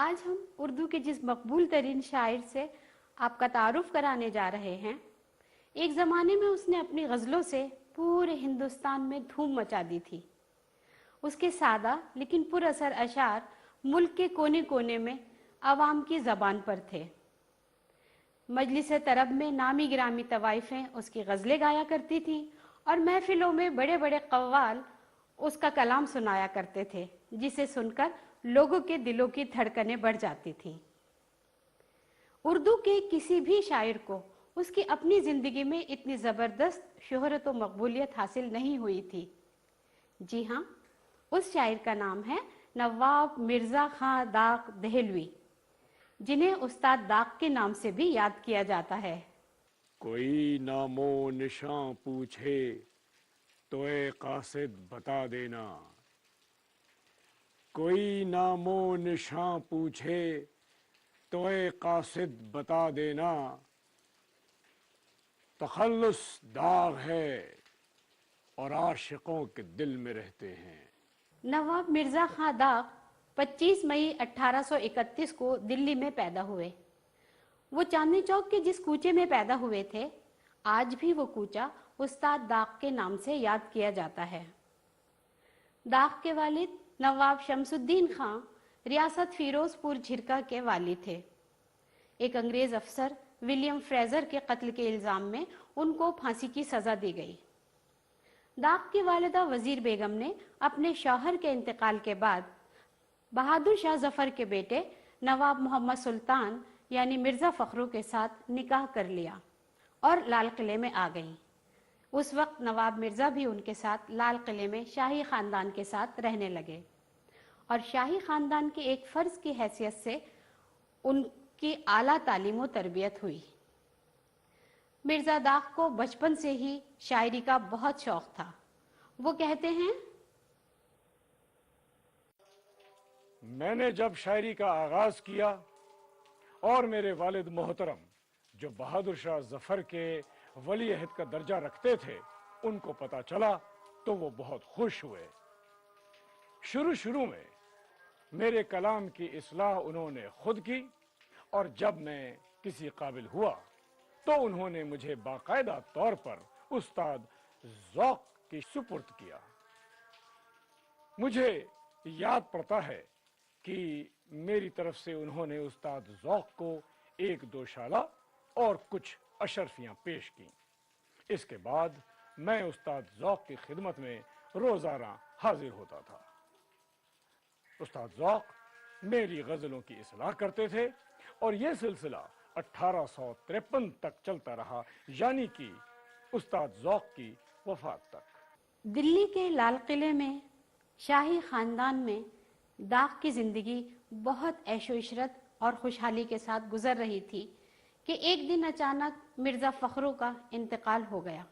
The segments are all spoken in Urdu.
آج ہم اردو کے جس مقبول ترین شاعر سے آپ کا تعارف کرانے جا رہے ہیں، ایک زمانے میں اس نے اپنی غزلوں سے پورے ہندوستان میں دھوم مچا دی تھی۔ اس کے سادہ لیکن پر اثر اشعار ملک کے کونے کونے میں عوام کی زبان پر تھے۔ مجلس طرب میں نامی گرامی طوائفیں اس کی غزلیں گایا کرتی تھیں اور محفلوں میں بڑے بڑے قوال اس کا کلام سنایا کرتے تھے، جسے سن کر لوگوں کے دلوں کی دھڑکنیں بڑھ جاتی تھیں۔ اردو کے کسی بھی شاعر کو اس کی اپنی زندگی میں اتنی زبردست شہرت و مقبولیت حاصل نہیں ہوئی تھی۔ جی ہاں، اس شاعر کا نام ہے نواب مرزا خاں داغ دہلوی، جنہیں استاد داغ کے نام سے بھی یاد کیا جاتا ہے۔ کوئی نام و نشاں پوچھے تو اے قاصد بتا دینا، کوئی نام و نشاں پوچھے تو اے قاصد بتا دینا، تخلص داغ ہے اور عاشقوں کے دل میں رہتے ہیں۔ نواب مرزا خاں داغ 25 مئی 1831 کو دلی میں پیدا ہوئے۔ وہ چاندنی چوک کے جس کوچے میں پیدا ہوئے تھے، آج بھی وہ کوچہ استاد داغ کے نام سے یاد کیا جاتا ہے۔ داغ کے والد نواب شمس الدین خاں ریاست فیروز پور جھرکا کے والی تھے۔ ایک انگریز افسر ولیم فریزر کے قتل کے الزام میں ان کو پھانسی کی سزا دی گئی۔ داغ کی والدہ وزیر بیگم نے اپنے شوہر کے انتقال کے بعد بہادر شاہ ظفر کے بیٹے نواب محمد سلطان یعنی مرزا فخرو کے ساتھ نکاح کر لیا اور لال قلعے میں آ گئیں۔ اس وقت نواب مرزا بھی ان کے ساتھ لال قلعے میں شاہی خاندان کے ساتھ رہنے لگے اور شاہی خاندان کے ایک فرد کی حیثیت سے ان کی اعلیٰ تعلیم و تربیت ہوئی۔ مرزا داغ کو بچپن سے ہی شاعری کا بہت شوق تھا۔ وہ کہتے ہیں، میں نے جب شاعری کا آغاز کیا اور میرے والد محترم جو بہادر شاہ ظفر کے ولی عہد کا درجہ رکھتے تھے ان کو پتا چلا تو وہ بہت خوش ہوئے۔ شروع میں میرے کلام کی اصلاح انہوں نے خود کی اور جب میں کسی قابل ہوا تو انہوں نے مجھے باقاعدہ طور پر استاد ذوق کی سپرد کیا۔ مجھے یاد پڑتا ہے کہ میری طرف سے انہوں نے استاد ذوق کو 1-2 شالہ اور کچھ اشرفیاں پیش کیں۔ اس کے بعد میں استاد ذوق کی خدمت میں روزانہ حاضر ہوتا تھا۔ استاد ذوق میری غزلوں کی اصلاح کرتے تھے اور یہ سلسلہ 1853 تک چلتا رہا، یعنی کہ استاد ذوق کی وفات تک۔ دلی کے لال قلعے میں شاہی خاندان میں داغ کی زندگی بہت عیش و عشرت اور خوشحالی کے ساتھ گزر رہی تھی کہ ایک دن اچانک مرزا فخرو کا انتقال ہو گیا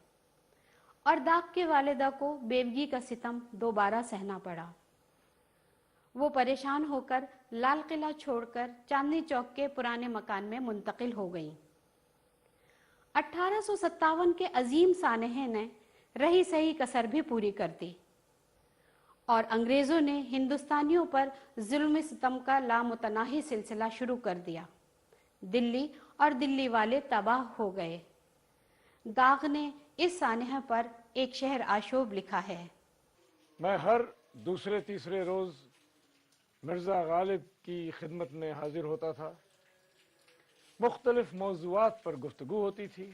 اور داغ کے والدہ کو بیوگی کا ستم دوبارہ سہنا پڑا۔ وہ پریشان ہو کر لال قلعہ چھوڑ کر چاندنی چوک کے پرانے مکان میں منتقل ہو گئیں۔ 1857 کے عظیم سانحے نے رہی سہی کسر بھی پوری کر دی اور انگریزوں نے ہندوستانیوں پر ظلم ستم کا لامتناہی سلسلہ شروع کر دیا۔ دلی اور دلی والے تباہ ہو گئے۔ داغ نے اس سانحہ پر ایک شعر آشوب لکھا ہے۔ میں ہر دوسرے تیسرے روز مرزا غالب کی خدمت میں حاضر ہوتا تھا۔ مختلف موضوعات پر گفتگو ہوتی تھی،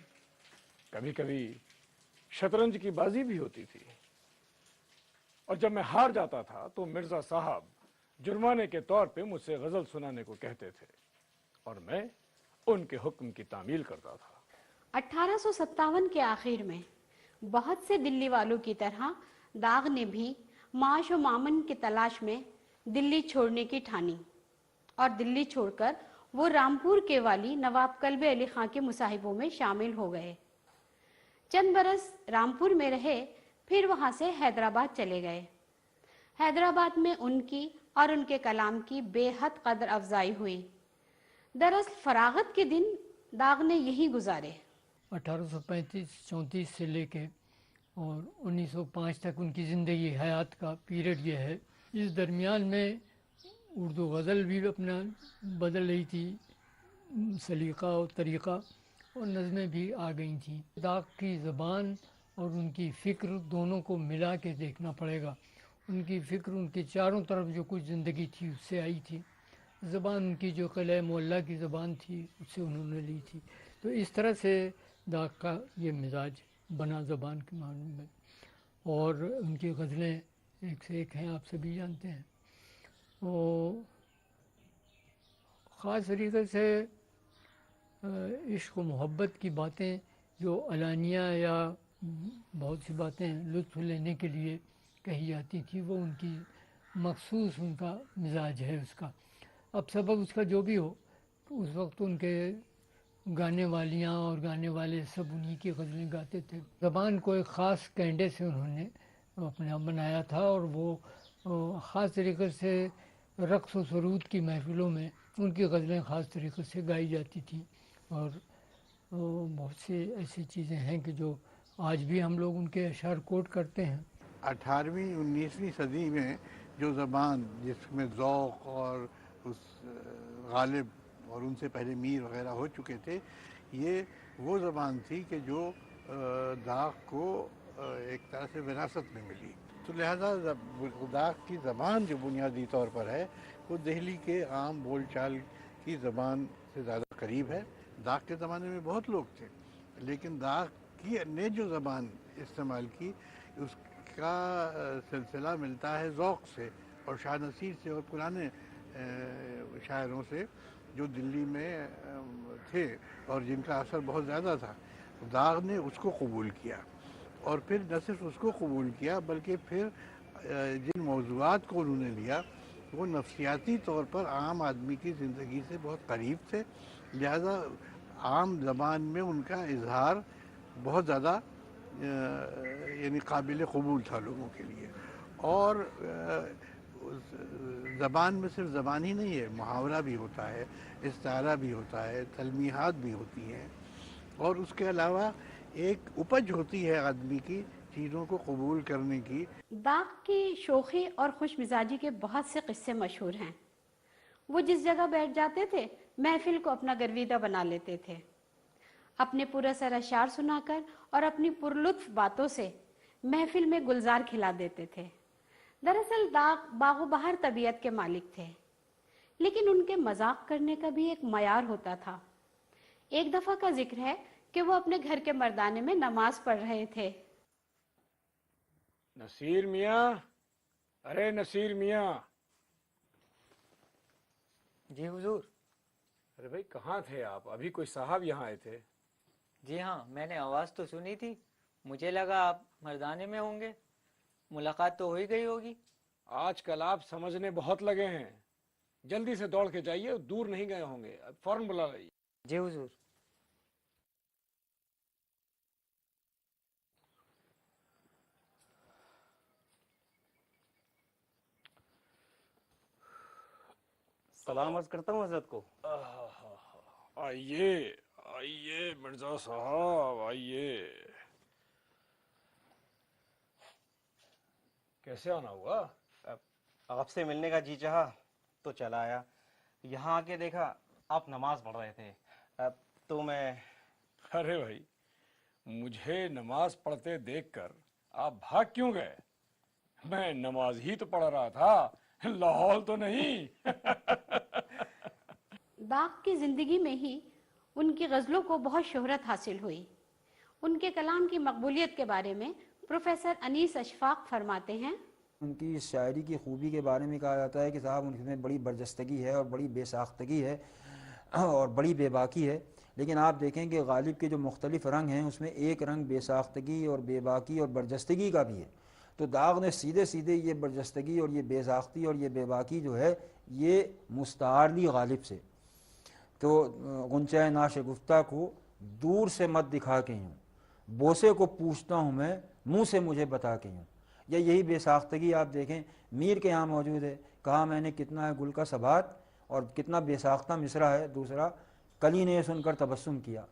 کبھی کبھی شطرنج کی بازی بھی ہوتی تھی، اور جب میں ہار جاتا تھا تو مرزا صاحب جرمانے کے طور پہ مجھ سے غزل سنانے کو کہتے تھے اور میں ان کے حکم کی تعمیل کرتا تھا۔ 1857 کے آخر میں بہت سے دلی والوں کی طرح داغ نے بھی معاش و مامن کی تلاش میں دلی چھوڑنے کی ٹھانی اور دلی چھوڑ کر وہ رامپور کے والی نواب کلب علی خاں کے مصاحبوں میں شامل ہو گئے۔ چند برس رامپور میں رہے، پھر وہاں سے حیدرآباد چلے گئے۔ حیدرآباد میں ان کی اور ان کے کلام کی بے حد قدر افزائی ہوئی۔ دراصل فراغت کے دن داغ نے یہی گزارے۔ 1835-34 سے لے کے اور 1905 تک ان کی زندگی حیات کا پیریڈ یہ ہے۔ اس درمیان میں اردو غزل بھی اپنا بدل رہی تھی، سلیقہ اور طریقہ، اور نظمیں بھی آ گئی تھیں۔ داغ کی زبان اور ان کی فکر دونوں کو ملا کے دیکھنا پڑے گا۔ ان کی فکر ان کے چاروں طرف جو کچھ زندگی تھی اس سے آئی تھی، زبان ان کی جو قلعہ معلیٰ کی زبان تھی اس سے انہوں نے لی تھی۔ تو اس طرح سے داغ کا یہ مزاج بنا زبان کے معنی میں، اور ان کی غزلیں ایک سے ایک ہیں، آپ سبھی جانتے ہیں۔ وہ خاص طریقے سے عشق و محبت کی باتیں جو علانیہ یا بہت سی باتیں لطف لینے کے لیے کہی جاتی تھی، وہ ان کی مخصوص ان کا مزاج ہے اس کا۔ اب سبب اس کا جو بھی ہو، تو اس وقت ان کے گانے والیاں اور گانے والے سب انہی کی غزلیں گاتے تھے۔ زبان کو ایک خاص کینڈے سے انہوں نے اپنے آپ بنایا تھا، اور وہ خاص طریقے سے رقص و سرود کی محفلوں میں ان کی غزلیں خاص طریقے سے گائی جاتی تھیں، اور بہت سی ایسی چیزیں ہیں کہ جو آج بھی ہم لوگ ان کے اشعار کوٹ کرتے ہیں۔ 18ویں 19ویں صدی میں جو زبان جس میں ذوق اور اس غالب اور ان سے پہلے میر وغیرہ ہو چکے تھے، یہ وہ زبان تھی کہ جو داغ کو ایک طرح سے وراثت میں ملی۔ تو لہذا داغ کی زبان جو بنیادی طور پر ہے وہ دہلی کے عام بول چال کی زبان سے زیادہ قریب ہے۔ داغ کے زمانے میں بہت لوگ تھے، لیکن داغ کی نے جو زبان استعمال کی اس کا سلسلہ ملتا ہے ذوق سے اور شاہ نصیر سے اور پرانے شاعروں سے جو دلی میں تھے اور جن کا اثر بہت زیادہ تھا۔ داغ نے اس کو قبول کیا، اور پھر نہ صرف اس کو قبول کیا بلکہ پھر جن موضوعات کو انہوں نے لیا وہ نفسیاتی طور پر عام آدمی کی زندگی سے بہت قریب تھے، لہذا عام زبان میں ان کا اظہار بہت زیادہ یعنی قابل قبول تھا لوگوں کے لیے۔ اور زبان میں صرف زبان ہی نہیں ہے، محاورہ بھی ہوتا ہے، استعارہ بھی ہوتا ہے، تلمیحات بھی ہوتی ہیں، اور اس کے علاوہ ایک اپج ہوتی ہے آدمی کی چیزوں کو قبول کرنے کی۔ داغ کی شوخی اور خوش مزاجی کے بہت سے قصے مشہور ہیں۔ وہ جس جگہ بیٹھ جاتے تھے محفل کو اپنا گرویدہ بنا لیتے تھے، اپنے پورا سر اشعار سنا کر اور اپنی پرلطف باتوں سے محفل میں گلزار کھلا دیتے تھے۔ دراصل داغ باغ و بہار طبیعت کے مالک تھے، لیکن ان کے مذاق کرنے کا بھی ایک معیار ہوتا تھا۔ ایک دفعہ کا ذکر ہے کہ وہ اپنے گھر کے مردانے میں نماز پڑھ رہے تھے۔ نصیر میاں، ارے نصیر میاں! جی حضور۔ ارے بھائی کہاں تھے آپ؟ ابھی کوئی صاحب یہاں آئے تھے۔ جی ہاں، میں نے آواز تو سنی تھی، مجھے لگا آپ مردانے میں ہوں گے، ملاقات تو ہو ہی گئی ہوگی۔ آج کل آپ سمجھنے بہت لگے ہیں، جلدی سے دوڑ کے جائیے، دور نہیں گئے ہوں گے، فوراً بلا لائیے۔ جی حضور۔ سلام عرض کرتا ہوں حضرت کو۔ آئیے آئیے مرزا صاحب، آئیے۔ کیسے آنا ہوا؟ آپ سے ملنے کا جی چاہا تو چلا آیا، یہاں آ کے دیکھا آپ نماز پڑھ رہے تھے تو میں… ارے بھائی، مجھے نماز پڑھتے دیکھ کر آپ بھاگ کیوں گئے؟ میں نماز ہی تو پڑھ رہا تھا، لاہور تو نہیں۔ داغ کی زندگی میں ہی ان کی غزلوں کو بہت شہرت حاصل ہوئی۔ ان کے کلام کی مقبولیت کے بارے میں پروفیسر انیس اشفاق فرماتے ہیں، ان کی شاعری کی خوبی کے بارے میں کہا جاتا ہے کہ صاحب ان میں بڑی برجستگی ہے اور بڑی بے ساختگی ہے اور بڑی بے باکی ہے، لیکن آپ دیکھیں کہ غالب کے جو مختلف رنگ ہیں اس میں ایک رنگ بے ساختگی اور بے باکی اور برجستگی کا بھی ہے۔ تو داغ نے سیدھے سیدھے یہ برجستگی اور یہ بے ساختی اور یہ بے باکی جو ہے یہ مستعار لی غالب سے۔ تو غنچۂ ناشگفتہ کو دور سے مت دکھا کے یوں، بوسے کو پوچھتا ہوں میں منہ سے مجھے بتا کے یوں۔ یا یہی بے ساختگی آپ دیکھیں میر کے یہاں موجود ہے، کہا میں نے کتنا ہے گل کا ثبات، اور کتنا بے ساختہ مصرع ہے دوسرا، کلی نے سن کر تبسم کیا۔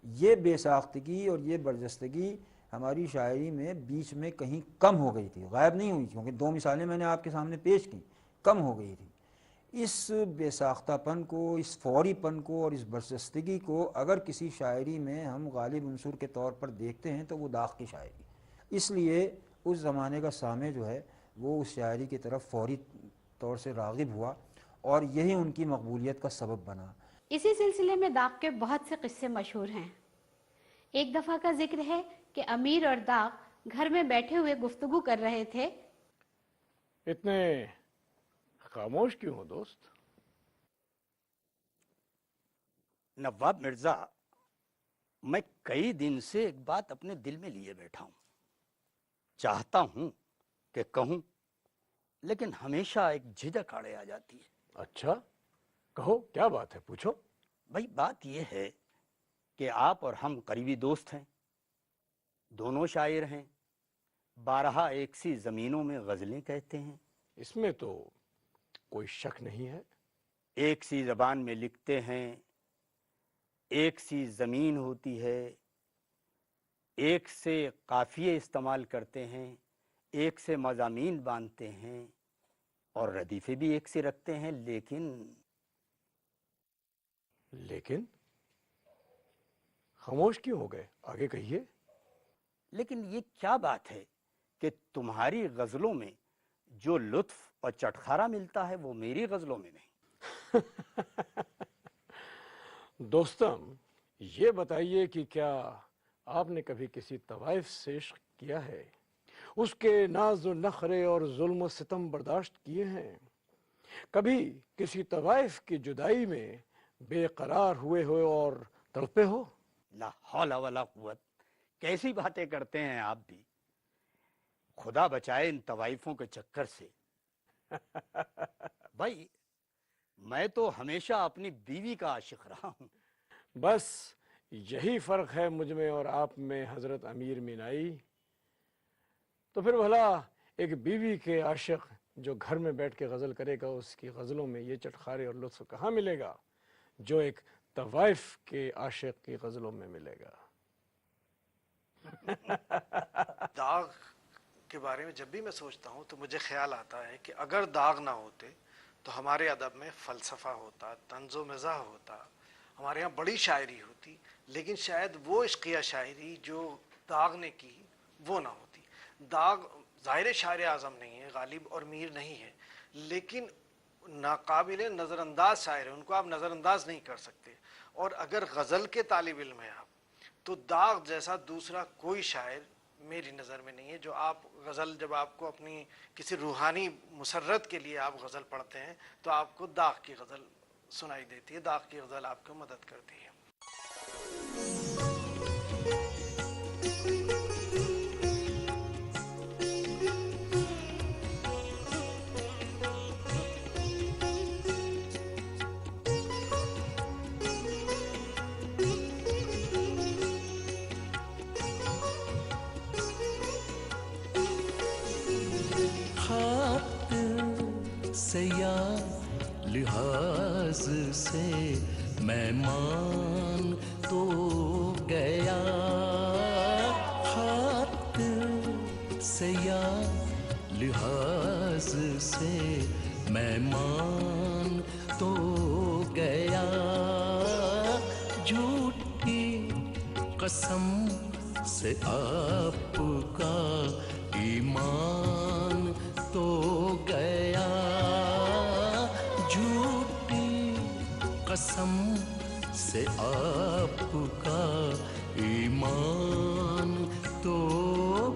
یہ بے ساختگی اور یہ برجستگی ہماری شاعری میں بیچ میں کہیں کم ہو گئی تھی، غائب نہیں ہوئی، کیونکہ دو مثالیں میں نے آپ کے سامنے پیش کی، کم ہو گئی تھی۔ اس بے ساختہ پن کو، اس فوری پن کو اور اس برجستگی کو اگر کسی شاعری میں ہم غالب عنصر کے طور پر دیکھتے ہیں تو وہ داغ کی شاعری. اس لیے اس زمانے کا سامع جو ہے وہ اس شاعری کی طرف فوری طور سے راغب ہوا اور یہی ان کی مقبولیت کا سبب بنا. اسی سلسلے میں داغ کے بہت سے قصے مشہور ہیں. ایک دفعہ کا ذکر ہے کہ امیر اور داغ گھر میں بیٹھے ہوئے گفتگو کر رہے تھے. اتنے خاموش کیوں ہو دوست؟ نواب مرزا، میں کئی دن سے ایک بات اپنے دل میں لیے بیٹھا ہوں. چاہتا ہوں کہ کہوں، لیکن ہمیشہ ایک جھجک آڑے آ جاتی ہے. اچھا کہو، کیا بات ہے، پوچھو. بھائی بات یہ ہے کہ آپ اور ہم قریبی دوست ہیں، دونوں شاعر ہیں، بارہا ایک سی زمینوں میں غزلیں کہتے ہیں. اس میں تو کوئی شک نہیں ہے. ایک سی زبان میں لکھتے ہیں، ایک سی زمین ہوتی ہے، ایک سے قافیے استعمال کرتے ہیں، ایک سے مضامین باندھتے ہیں اور ردیفے بھی ایک سے رکھتے ہیں. لیکن خاموش کیوں ہو گئے؟ آگے کہیے. لیکن یہ کیا بات ہے کہ تمہاری غزلوں میں جو لطف اور چٹخارا ملتا ہے وہ میری غزلوں میں نہیں. دوستم، یہ بتائیے کہ کیا آپ نے کبھی کسی طوائف سے عشق کیا ہے؟ اس کے ناز و نخرے اور ظلم و ستم برداشت کیے ہیں؟ کبھی کسی طوائف کی جدائی میں بے قرار ہوئے ہو اور تڑپے ہو؟ لا حول ولا قوت، کیسی باتیں کرتے ہیں آپ بھی. خدا بچائے ان طوائفوں کے چکر سے. بھائی میں تو ہمیشہ اپنی بیوی کا عاشق رہا ہوں. بس یہی فرق ہے مجھ میں اور آپ میں حضرت امیر مینائی. تو پھر بھلا ایک بیوی کے عاشق جو گھر میں بیٹھ کے غزل کرے گا، اس کی غزلوں میں یہ چٹخارے اور لطف کہاں ملے گا جو ایک طوائف کے عاشق کی غزلوں میں ملے گا؟ داغ کے بارے میں جب بھی میں سوچتا ہوں تو مجھے خیال آتا ہے کہ اگر داغ نہ ہوتے تو ہمارے ادب میں فلسفہ ہوتا، طنز و مزاح ہوتا، ہمارے یہاں بڑی شاعری ہوتی، لیکن شاید وہ عشقیہ شاعری جو داغ نے کی وہ نہ ہوتی. داغ ظاہر شاعر اعظم نہیں ہے، غالب اور میر نہیں ہے، لیکن ناقابل نظر انداز شاعر ہے، ان کو آپ نظر انداز نہیں کر سکتے. اور اگر غزل کے طالب علم ہیں آپ، تو داغ جیسا دوسرا کوئی شاعر میری نظر میں نہیں ہے. جو آپ غزل، جب آپ کو اپنی کسی روحانی مسرت کے لیے آپ غزل پڑھتے ہیں تو آپ کو داغ کی غزل سنائی دیتی ہے، داغ کی غزل آپ کو مدد کرتی ہے. سیاہ لحاظ سے مہمان تو گیا، خاطر سیاہ لحاظ سے مہمان تو گیا، جھوٹی قسم سے آپ کا ایمان تو گیا، جھوٹی قسم سے آپ کا ایمان تو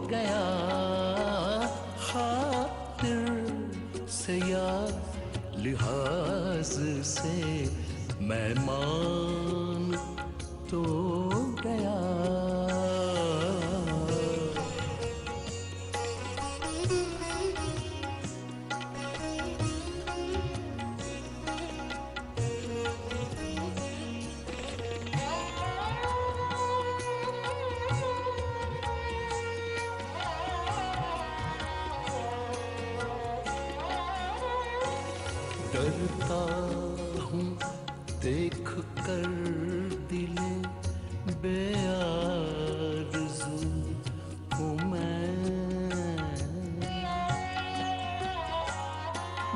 گیا، خاطر سیاہ لحاظ سے مہمان تو گیا. ڈرتا ہوں دیکھ کر دل بے آرزو ہوں میں،